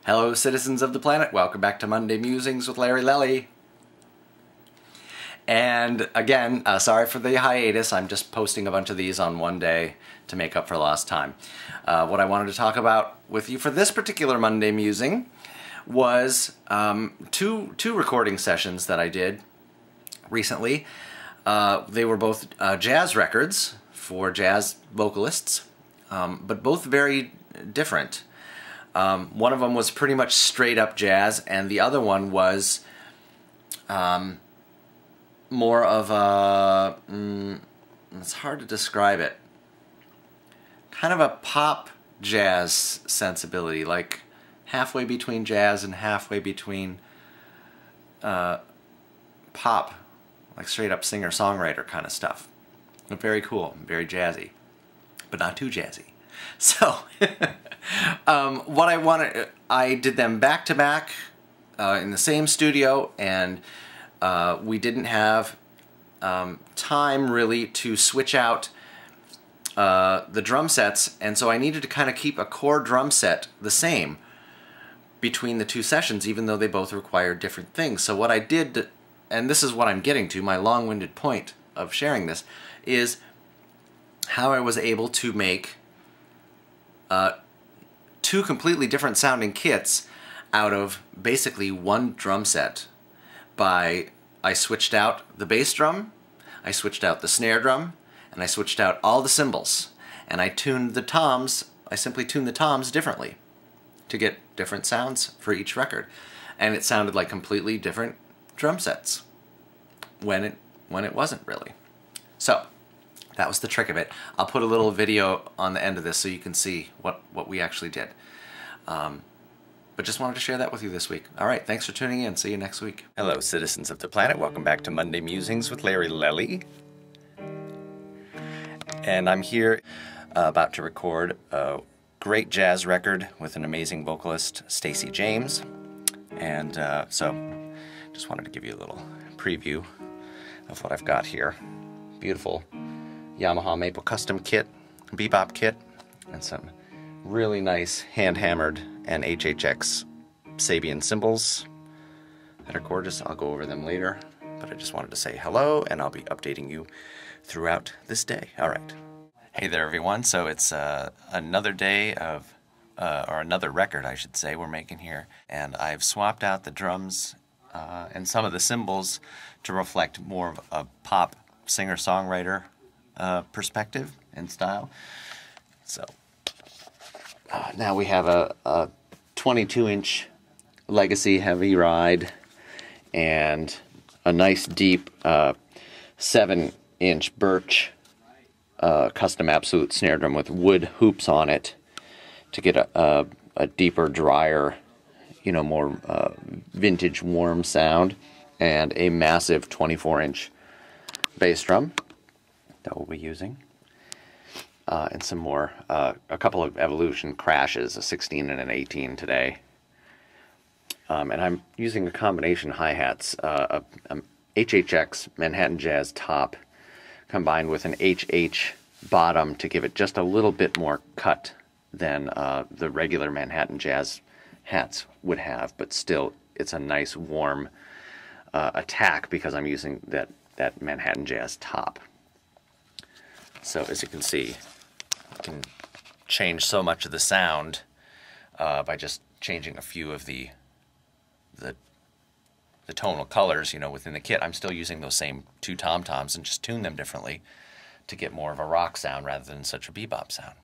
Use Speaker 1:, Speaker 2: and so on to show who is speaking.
Speaker 1: Hello, citizens of the planet. Welcome back to Monday Musings with Larry Lelli. And again, sorry for the hiatus. I'm just posting a bunch of these on one day to make up for lost time. What I wanted to talk about with you for this particular Monday Musing was two recording sessions that I did recently. They were both jazz records for jazz vocalists, but both very different. One of them was pretty much straight up jazz, and the other one was more of a, it's hard to describe it, kind of a pop jazz sensibility, like halfway between jazz and halfway between pop, like straight up singer-songwriter kind of stuff. Very cool, very jazzy, but not too jazzy. So, I did them back to back in the same studio, and we didn't have time really to switch out the drum sets, and so I needed to kind of keep a core drum set the same between the two sessions, even though they both required different things. So what I did, and this is what I'm getting to, my long-winded point of sharing this, is how I was able to make two completely different sounding kits out of basically one drum set. I switched out the bass drum, I switched out the snare drum, and I switched out all the cymbals. And I tuned the toms, I simply tuned the toms differently to get different sounds for each record. And it sounded like completely different drum sets when it wasn't really. So that was the trick of it. I'll put a little video on the end of this so you can see what we actually did. But just wanted to share that with you this week. All right, thanks for tuning in. See you next week. Hello, citizens of the planet. Welcome back to Monday Musings with Larry Lelli. And I'm here about to record a great jazz record with an amazing vocalist, Stacey James. And so just wanted to give you a little preview of what I've got here. Beautiful Yamaha Maple Custom kit, bebop kit, and some really nice hand-hammered and HHX Sabian cymbals that are gorgeous. I'll go over them later, but I just wanted to say hello, and I'll be updating you throughout this day. All right. Hey there, everyone. So it's another day of, or another record, I should say, we're making here, and I've swapped out the drums and some of the cymbals to reflect more of a pop singer-songwriter perspective and style. So now we have a 22-inch Legacy Heavy Ride and a nice deep 7-inch Birch custom absolute snare drum with wood hoops on it to get a deeper, drier, more vintage warm sound, and a massive 24-inch bass drum that we'll be using. And some more, a couple of Evolution crashes, a 16 and an 18 today. And I'm using a combination hi-hats, HHX Manhattan Jazz top combined with an HH bottom to give it just a little bit more cut than the regular Manhattan Jazz hats would have, but still it's a nice warm attack because I'm using that Manhattan Jazz top. So as you can see, I can change so much of the sound by just changing a few of the tonal colors, within the kit. I'm still using those same two tom-toms and just tune them differently to get more of a rock sound rather than such a bebop sound.